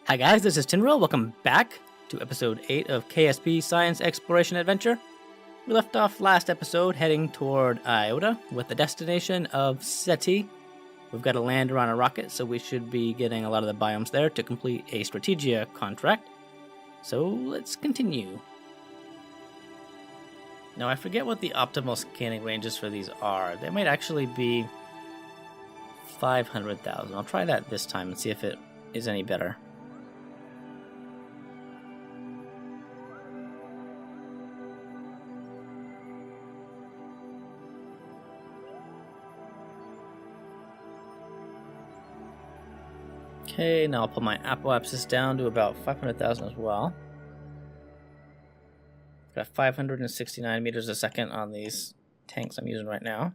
Hi guys, this is Tinril. Welcome back to episode 8 of KSP Science Exploration Adventure. We left off last episode heading toward Iota with the destination of Ceti. We've got to land around a rocket, so we should be getting a lot of the biomes there to complete a Strategia contract. So let's continue. Now I forget what the optimal scanning ranges for these are. They might actually be 500,000. I'll try that this time and see if it is any better. Okay, now I'll put my apoapsis down to about 500,000 as well. Got 569 meters a second on these tanks I'm using right now.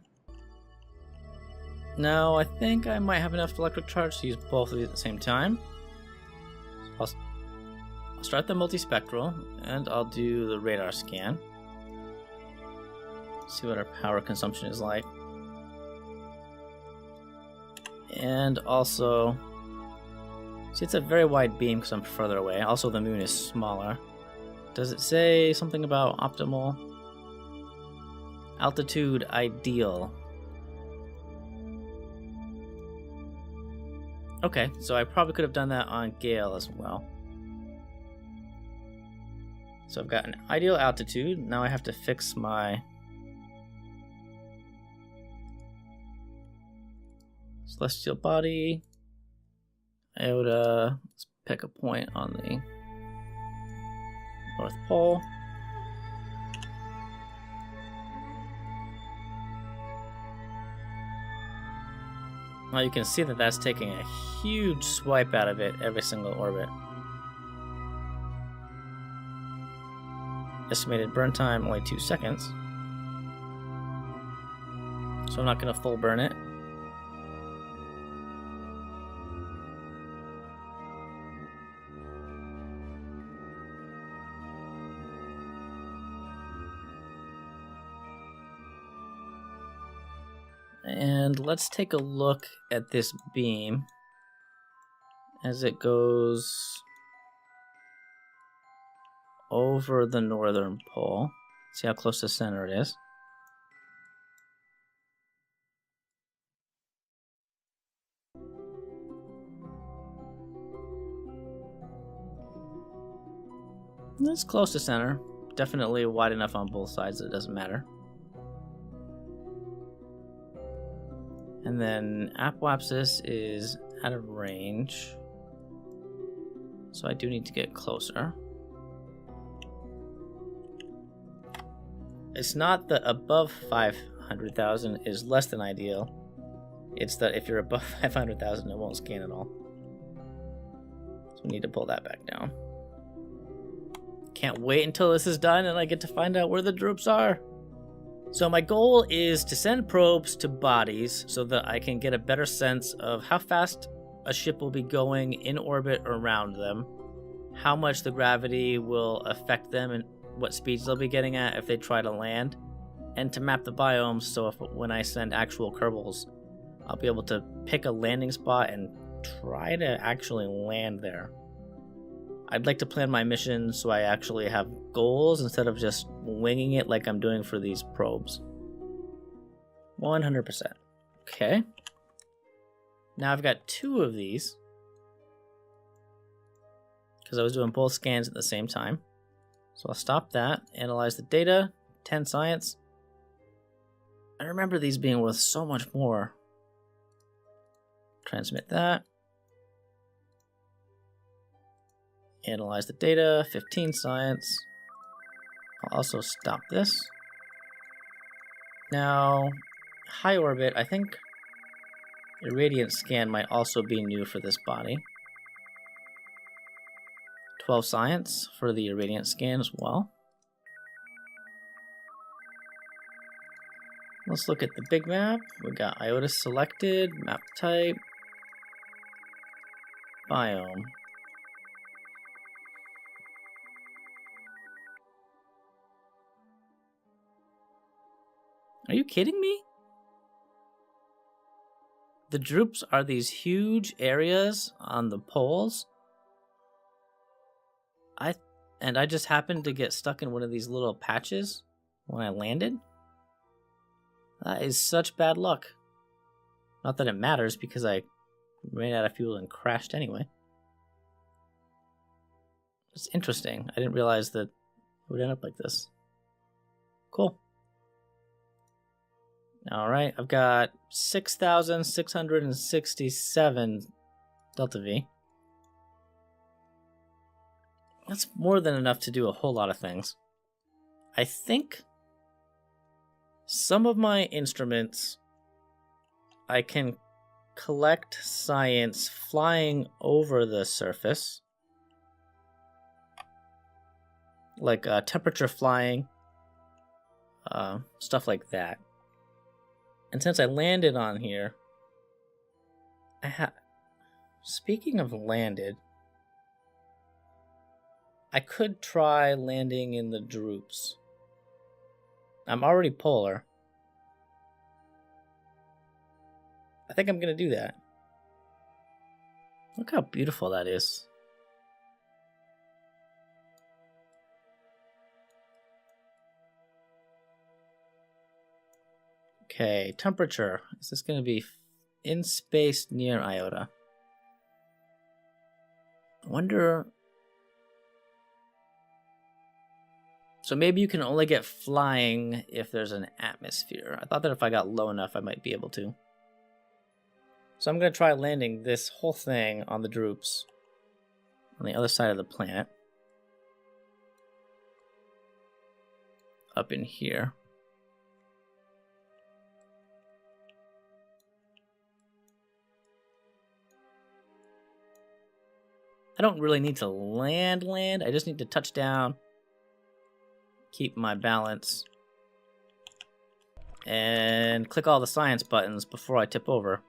Now, I think I might have enough electric charge to use both of these at the same time. I'll start the multispectral, and I'll do the radar scan. See what our power consumption is like. And also, see, it's a very wide beam because I'm further away. Also, the moon is smaller. Does it say something about optimal? Altitude ideal. Okay, so I probably could have done that on Gale as well. So I've got an ideal altitude. Now I have to fix my celestial body. Iota, let's pick a point on the North Pole. Now you can see that that's taking a huge swipe out of it every single orbit. Estimated burn time only 2 seconds. So I'm not going to full burn it. And let's take a look at this beam as it goes over the northern pole. See how close to center it is. It's close to center. Definitely wide enough on both sides that it doesn't matter. And then apoapsis is out of range, so I do need to get closer. It's not that above 500,000 is less than ideal. It's that if you're above 500,000, it won't scan at all. So we need to pull that back down. Can't wait until this is done and I get to find out where the droops are. So my goal is to send probes to bodies so that I can get a better sense of how fast a ship will be going in orbit around them, how much the gravity will affect them and what speeds they'll be getting at if they try to land, and to map the biomes so when I send actual Kerbals, I'll be able to pick a landing spot and try to actually land there. I'd like to plan my mission so I actually have goals instead of just winging it like I'm doing for these probes. 100%. Okay. Now I've got 2 of these because I was doing both scans at the same time. So I'll stop that, analyze the data, 10 science. I remember these being worth so much more. Transmit that. Analyze the data, 15 science. I'll also stop this. Now, high orbit, I think irradiance scan might also be new for this body. 12 science for the irradiance scan as well. Let's look at the big map. We got Iota selected, map type, biome. Are you kidding me? The droops are these huge areas on the poles I just happened to get stuck in one of these little patches when I landed. That is such bad luck. Not that it matters because I ran out of fuel and crashed anyway. It's interesting. I didn't realize that it would end up like this. Cool. Alright, I've got 6,667 Delta V. That's more than enough to do a whole lot of things. I think some of my instruments I can collect science flying over the surface. Like temperature flying. Stuff like that. And since I landed on here, speaking of landed, I could try landing in the droops. I'm already polar. I think I'm gonna do that. Look how beautiful that is. Okay, temperature. Is this going to be in space near Iota? I wonder... So maybe you can only get flying if there's an atmosphere. I thought that if I got low enough, I might be able to. So I'm going to try landing this whole thing on the droops on the other side of the planet. Up in here. I don't really need to land. I just need to touch down, keep my balance, and click all the science buttons before I tip over.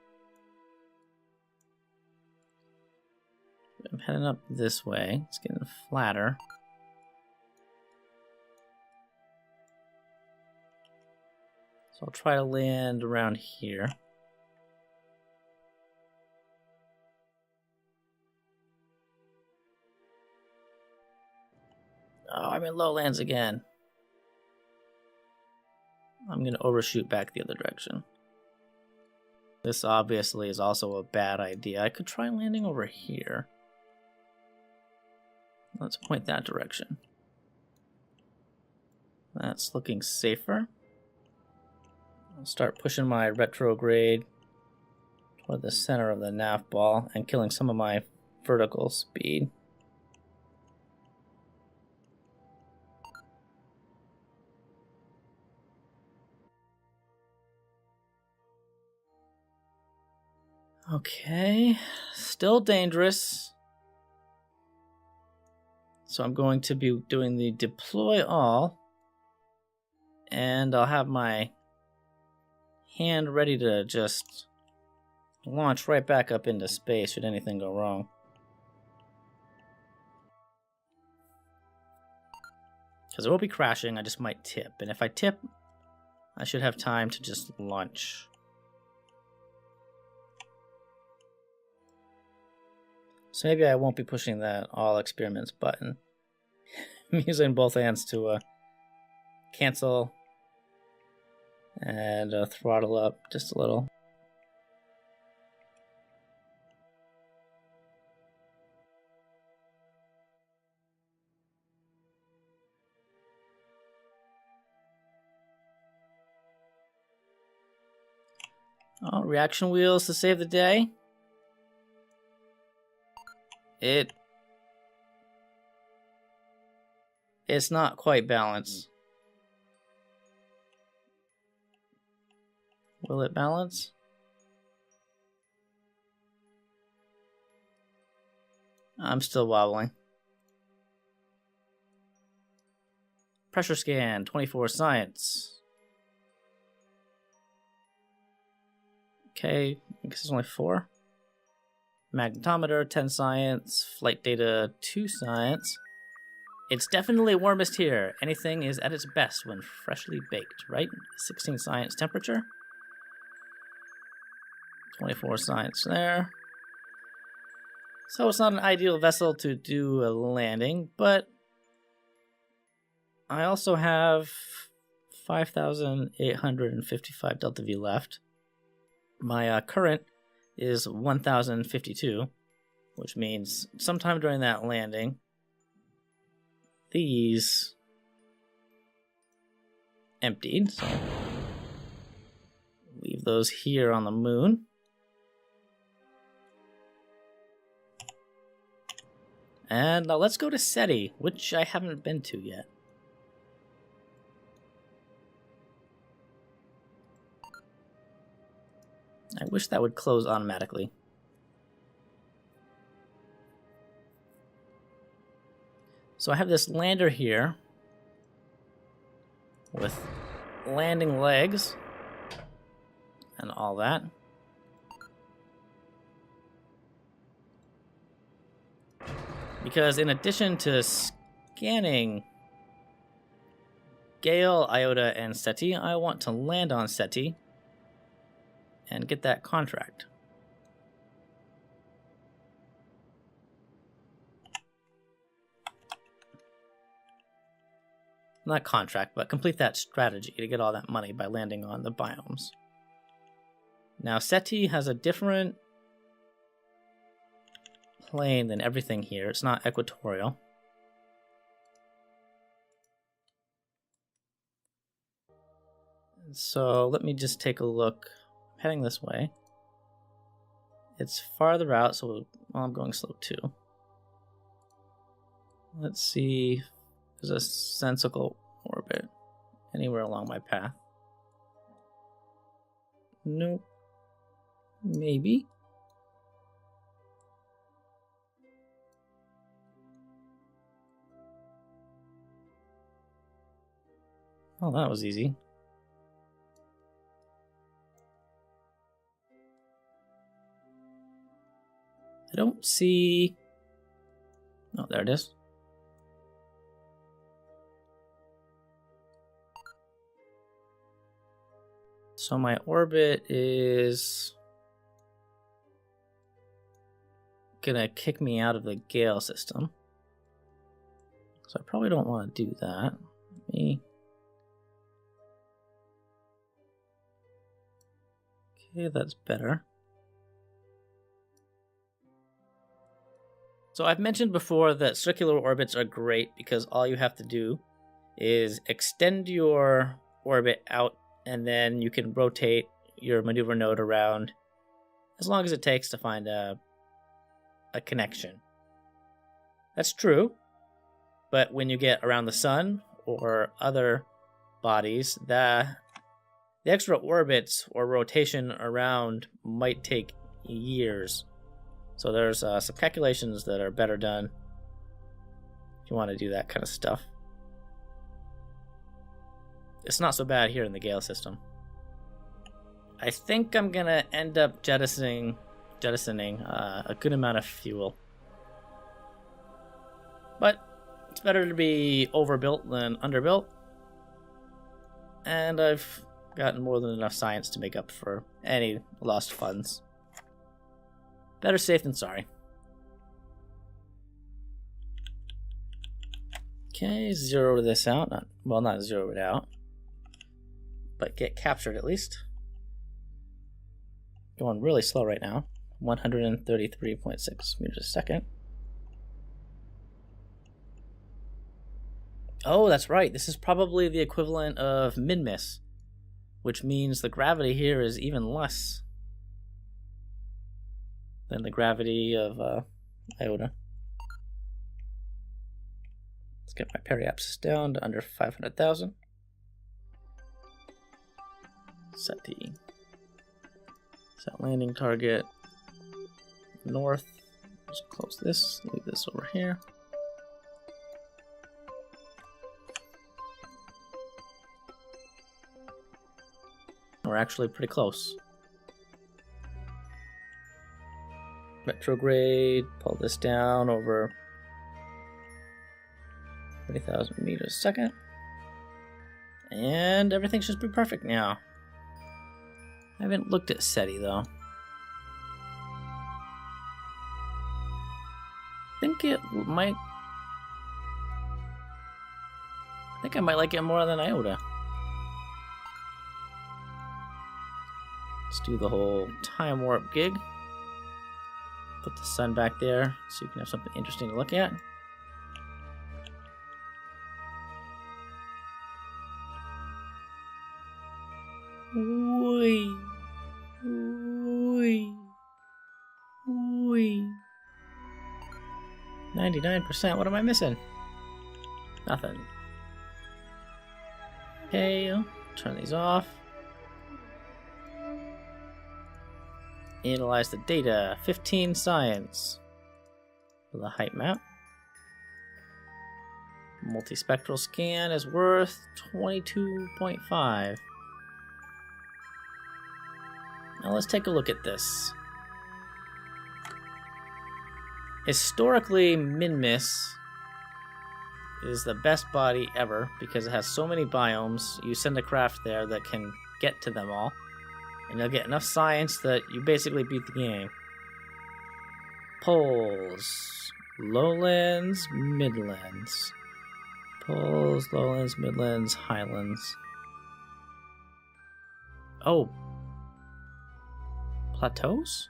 I'm heading up this way. It's getting flatter. So I'll try to land around here. Oh, I'm in lowlands again. I'm going to overshoot back the other direction. This obviously is also a bad idea. I could try landing over here. Let's point that direction. That's looking safer. I'll start pushing my retrograde toward the center of the nav ball and killing some of my vertical speed. Okay, still dangerous. So I'm going to be doing the deploy all, and I'll have my hand ready to just launch right back up into space should anything go wrong. Because it won't be crashing, I just might tip. And if I tip, I should have time to just launch. So maybe I won't be pushing that all experiments button. I'm using both hands to cancel and throttle up just a little. Oh, reaction wheels to save the day. It's not quite balanced. Will it balance? I'm still wobbling. Pressure scan, 24 science. Okay, I guess it's only 4. Magnetometer, 10 science. Flight data, 2 science. It's definitely warmest here. Anything is at its best when freshly baked, right? 16 science temperature. 24 science there. So it's not an ideal vessel to do a landing, but I also have 5,855 Delta V left. My current is 1,052, which means sometime during that landing, these emptied. So leave those here on the moon. And now let's go to Ceti, which I haven't been to yet. I wish that would close automatically. So I have this lander here with landing legs and all that. Because in addition to scanning Gale, Iota, and Ceti, I want to land on Ceti and get that contract. Not contract, but complete that strategy to get all that money by landing on the biomes. Now, Ceti has a different plane than everything here. It's not equatorial. So let me just take a look. I'm heading this way. It's farther out, so I'm going slow too. Let's see. There's a sensical orbit anywhere along my path. Nope. Maybe. Oh, that was easy. I don't see... Oh, there it is. So my orbit is gonna kick me out of the Gale system. So I probably don't want to do that. Let me... Okay, that's better. So I've mentioned before that circular orbits are great because all you have to do is extend your orbit out and then you can rotate your maneuver node around as long as it takes to find a connection. That's true, but when you get around the sun or other bodies, the extra orbits or rotation around might take years. So there's some calculations that are better done if you want to do that kind of stuff. It's not so bad here in the Gale system. I think I'm going to end up jettisoning a good amount of fuel. But it's better to be overbuilt than underbuilt. And I've gotten more than enough science to make up for any lost funds. Better safe than sorry. Okay, zero this out. Not zero it out, but get captured at least. Going really slow right now. 133.6 meters a second. Oh, that's right. This is probably the equivalent of min-miss, which means the gravity here is even less than the gravity of Iota. Let's get my periapsis down to under 500,000. Ceti. Set landing target north. Just close this, leave this over here. We're actually pretty close. Retrograde, pull this down over 30,000 meters a second. And everything should be perfect now. I haven't looked at Ceti though. think it might... I think I might like it more than Iota. Let's do the whole time warp gig. Put the sun back there so you can have something interesting to look at. Wee. Wee. Wee. 99%. What am I missing? Nothing. Okay, turn these off. Analyze the data. 15 science. For the height map. Multispectral scan is worth 22.5. Now let's take a look at this. Historically, Minmus is the best body ever because it has so many biomes. You send a craft there that can get to them all, and you'll get enough science that you basically beat the game. Poles, lowlands, midlands. Poles, lowlands, midlands, highlands. Oh. Plateaus?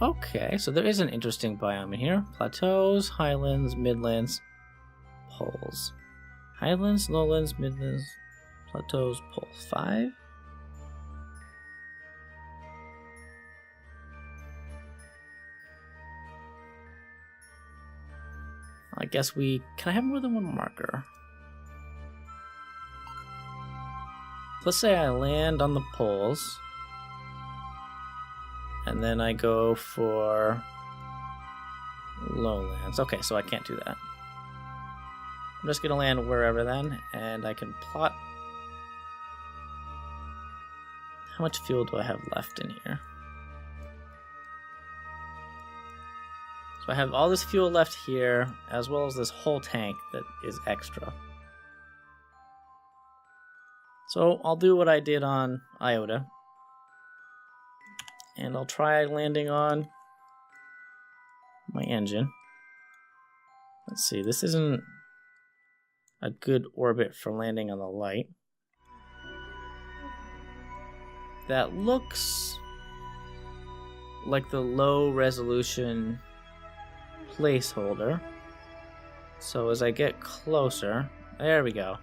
Okay, so there is an interesting biome in here. Plateaus, highlands, midlands, poles. Highlands, lowlands, midlands, plateaus, poles. 5? I guess we... Can I have more than one marker? Let's say I land on the poles. And then I go for lowlands. Okay, so I can't do that. I'm just going to land wherever then, and I can plot. How much fuel do I have left in here? So I have all this fuel left here, as well as this whole tank that is extra. So I'll do what I did on Iota. And I'll try landing on my engine. Let's see, this isn't a good orbit for landing on the light. That looks like the low resolution placeholder. So as I get closer, there we go.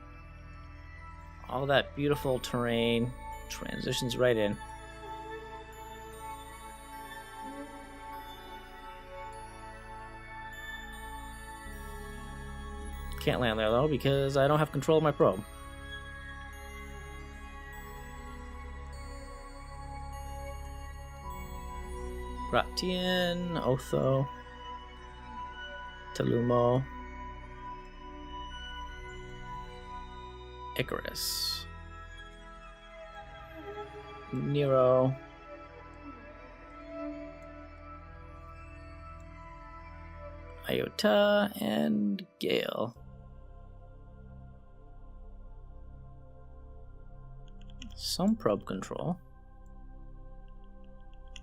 All that beautiful terrain transitions right in. Can't land there though because I don't have control of my probe. Gratian, Otho, Telumo, Icarus, Nero, Iota, and Gale. Some probe control.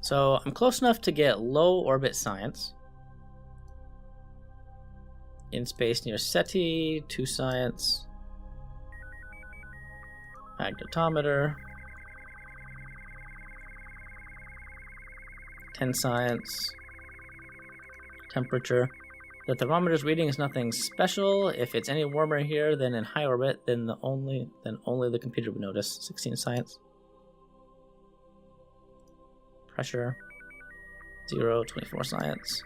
So I'm close enough to get low orbit science. In space near Ceti, 2 science. Magnetometer. 10 science. Temperature. The thermometer's reading is nothing special. If it's any warmer here than in high orbit, then only the computer would notice. 16 science. Pressure. 0, 24 science.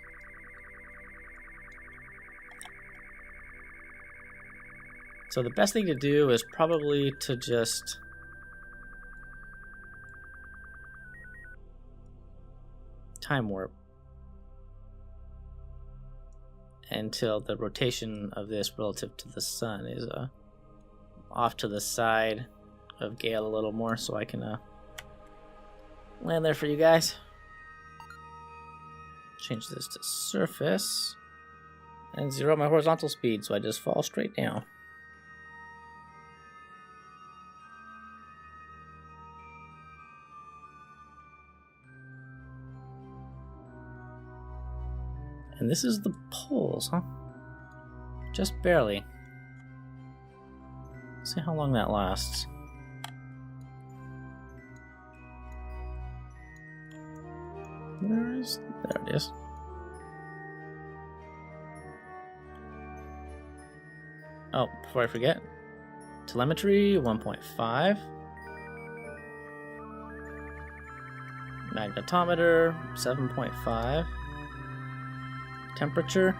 So the best thing to do is probably to just time warp until the rotation of this relative to the sun is off to the side of Gale a little more, so I can land there for you guys. Change this to surface and 0 my horizontal speed, so I just fall straight down. And this is the poles, huh? Just barely. Let's see how long that lasts. There it is. Oh, before I forget, telemetry 1.5, magnetometer 7.5, temperature,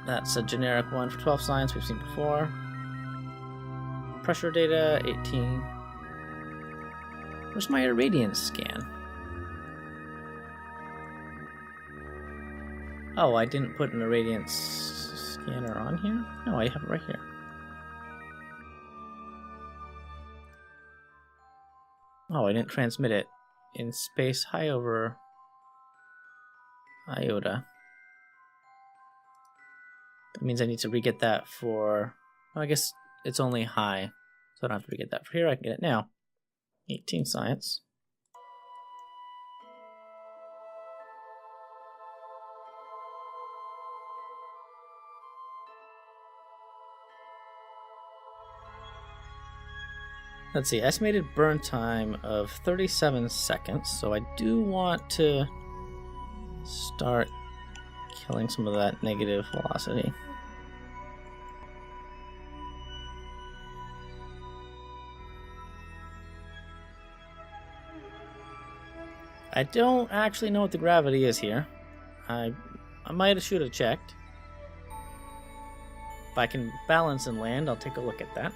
that's a generic one for 12 science we've seen before, pressure data 18. Where's my irradiance scan? Oh, I didn't put an irradiance scanner on here? No, I have it right here. Oh, I didn't transmit it in space high over Iota. That means I need to re-get that for... Oh, I guess it's only high, so I don't have to re-get that for here. I can get it now. 18 science. Let's see, estimated burn time of 37 seconds, so I do want to start killing some of that negative velocity. I don't actually know what the gravity is here. I should have checked. If I can balance and land, I'll take a look at that.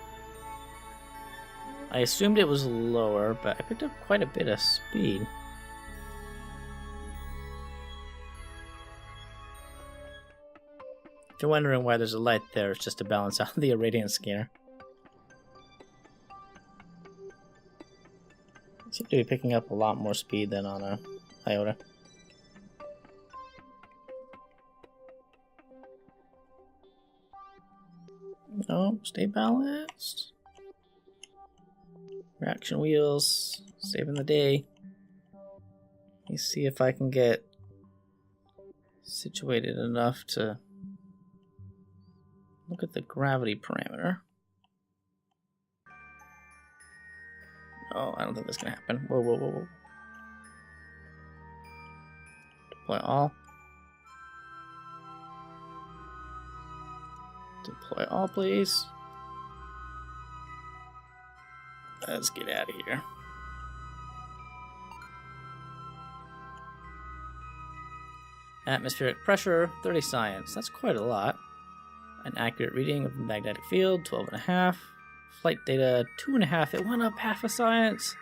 I assumed it was lower, but I picked up quite a bit of speed. If you're wondering why there's a light there, it's just to balance out the irradiance scanner. I seem to be picking up a lot more speed than on a Iota. Oh, stay balanced. Reaction wheels, saving the day. Let me see if I can get situated enough to look at the gravity parameter. Oh, I don't think that's gonna happen. Whoa, whoa, whoa, whoa. Deploy all. Deploy all, please. Let's get out of here. Atmospheric pressure, 30 science. That's quite a lot. An accurate reading of the magnetic field, 12.5. Flight data, 2.5. It went up half a science.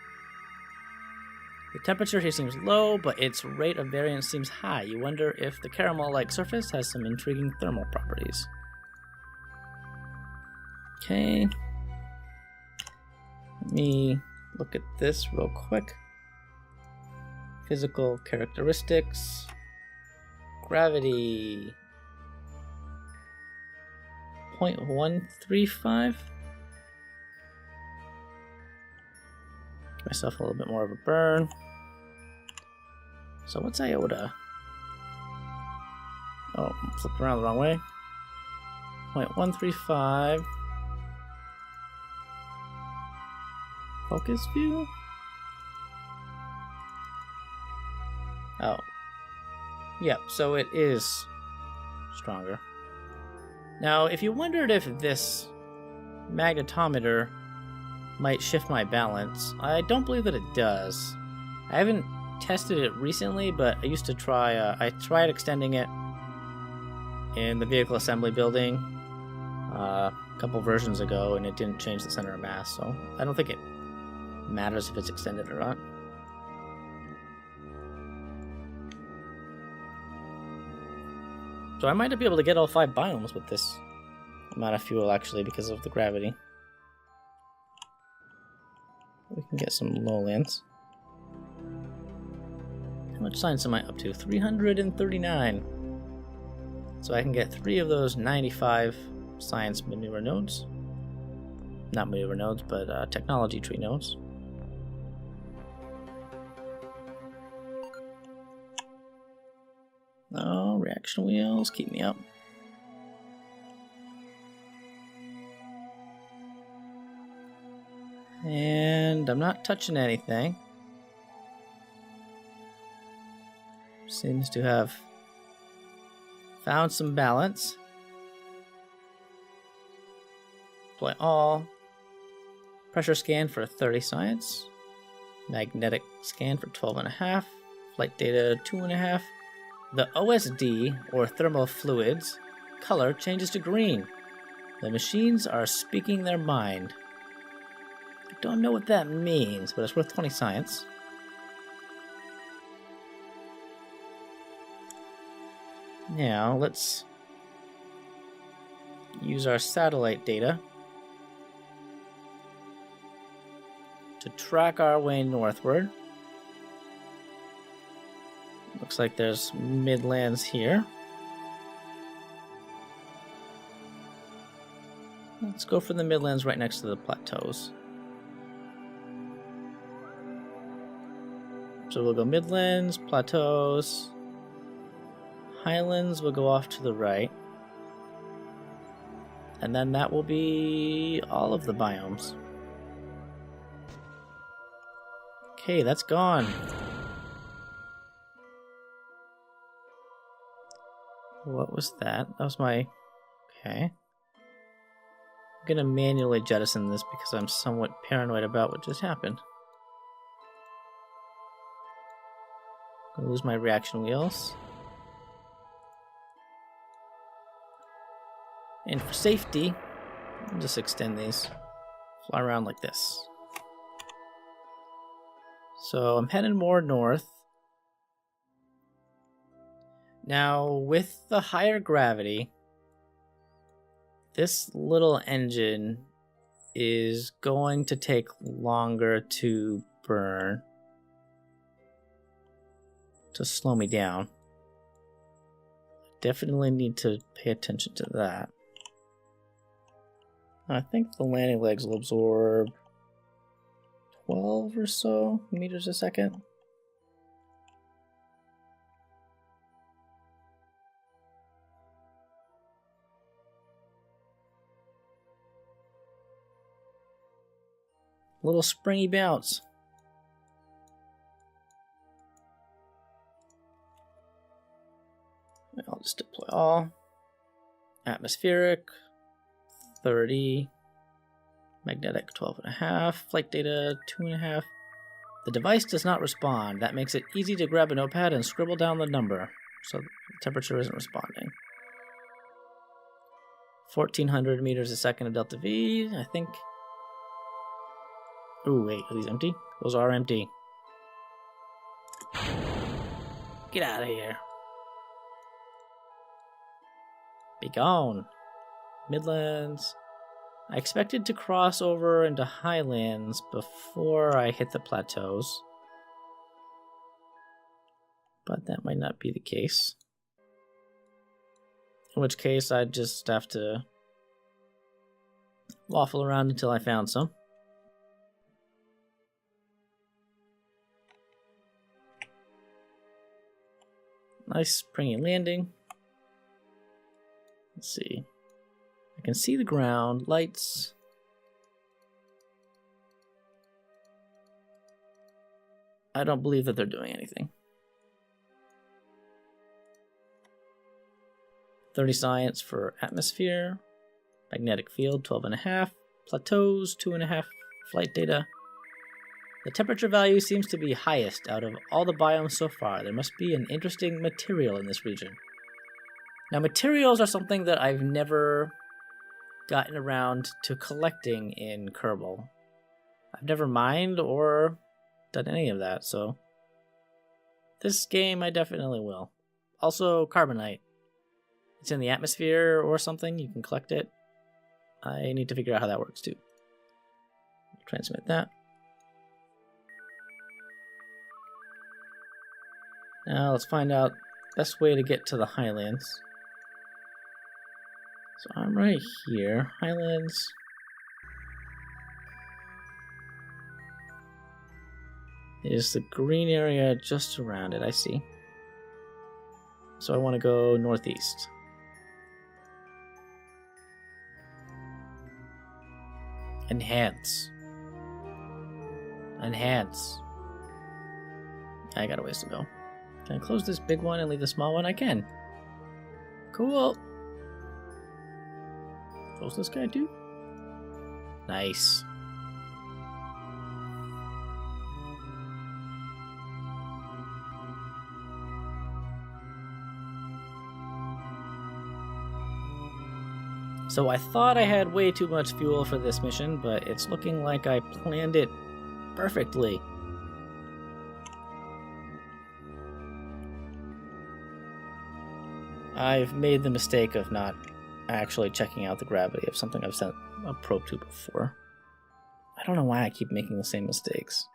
The temperature here seems low, but its rate of variance seems high. You wonder if the caramel-like surface has some intriguing thermal properties. Okay. Let me look at this real quick. Physical characteristics. Gravity. 0.135. Give myself a little bit more of a burn. So what's Iota? Oh, flipped around the wrong way. 0.135. Focus view? Oh. Yep, so it is stronger. Now, if you wondered if this magnetometer might shift my balance, I don't believe that it does. I haven't tested it recently, but I used to try, I tried extending it in the vehicle assembly building a couple versions ago, and it didn't change the center of mass, so I don't think it matters if it's extended or not. So I might not be able to get all 5 biomes with this amount of fuel, actually, because of the gravity. We can get some lowlands. How much science am I up to? 339. So I can get 3 of those 95 science maneuver nodes. Not maneuver nodes, but technology tree nodes. Reaction wheels, keep me up. And I'm not touching anything. Seems to have found some balance. Apply all. Pressure scan for 30 science. Magnetic scan for 12.5. Flight data 2.5. The OSD, or thermal fluids, color changes to green. The machines are speaking their mind. I don't know what that means, but it's worth 20 science. Now, let's use our satellite data to track our way northward. Looks like there's midlands here. Let's go for the midlands right next to the plateaus. So we'll go midlands, plateaus, highlands will go off to the right. And then that will be all of the biomes. Okay, that's gone. What was that? That was my... Okay. I'm gonna manually jettison this because I'm somewhat paranoid about what just happened. I'm gonna lose my reaction wheels. And for safety, I'll just extend these. Fly around like this. So I'm heading more north. Now, with the higher gravity, this little engine is going to take longer to burn, to slow me down. Definitely need to pay attention to that. I think the landing legs will absorb 12 or so meters a second. Little springy bounce. I'll just deploy all. Atmospheric, 30. Magnetic, 12.5. Flight data, 2.5. The device does not respond. That makes it easy to grab a notepad and scribble down the number. So the temperature isn't responding. 1400 meters a second of delta V, I think. Ooh, wait, are these empty? Those are empty. Get out of here. Be gone. Midlands. I expected to cross over into highlands before I hit the plateaus. But that might not be the case. In which case, I'd just have to waffle around until I found some. Nice springy landing. Let's see. I can see the ground, lights. I don't believe that they're doing anything. 30 science for atmosphere. Magnetic field, 12.5. Plateaus, 2.5. Flight data. The temperature value seems to be highest out of all the biomes so far. There must be an interesting material in this region. Now, materials are something that I've never gotten around to collecting in Kerbal. I've never mined or done any of that, so this game I definitely will. Also, carbonite. It's in the atmosphere or something. You can collect it. I need to figure out how that works too. Transmit that. Now let's find out best way to get to the highlands. So I'm right here, highlands. Is the green area just around it, I see. So I want to go northeast. Enhance. Enhance. I got a ways to go. Can I close this big one and leave the small one? I can. Cool. Close this guy too. Nice. So I thought I had way too much fuel for this mission, but it's looking like I planned it perfectly. I've made the mistake of not actually checking out the gravity of something I've sent a probe to before. I don't know why I keep making the same mistakes.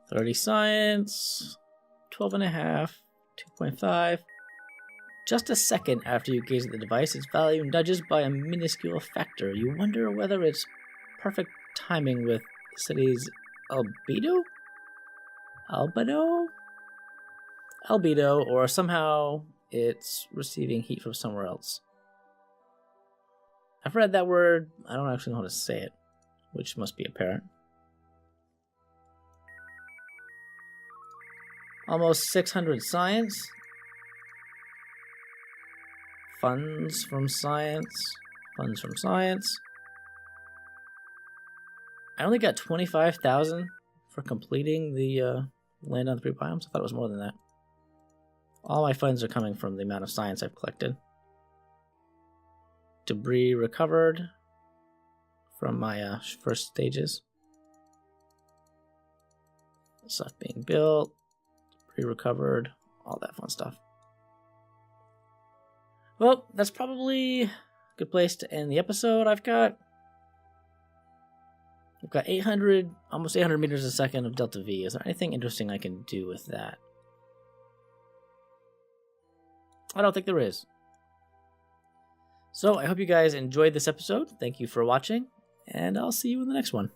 "30 science, 12.5, 2.5. Just a second after you gaze at the device, its value nudges by a minuscule factor. You wonder whether it's perfect timing with Ceti's albedo? Albedo, or somehow it's receiving heat from somewhere else. I've read that word, I don't actually know how to say it, which must be apparent. Almost 600 science. Funds from science. Funds from science. I only got 25,000 for completing the land on 3 biomes. I thought it was more than that. All my funds are coming from the amount of science I've collected. Debris recovered from my first stages. Stuff being built. Debris recovered. All that fun stuff. Well, that's probably a good place to end the episode. I've got 800, almost 800 meters a second of delta V. Is there anything interesting I can do with that? I don't think there is. So I hope you guys enjoyed this episode. Thank you for watching, and I'll see you in the next one.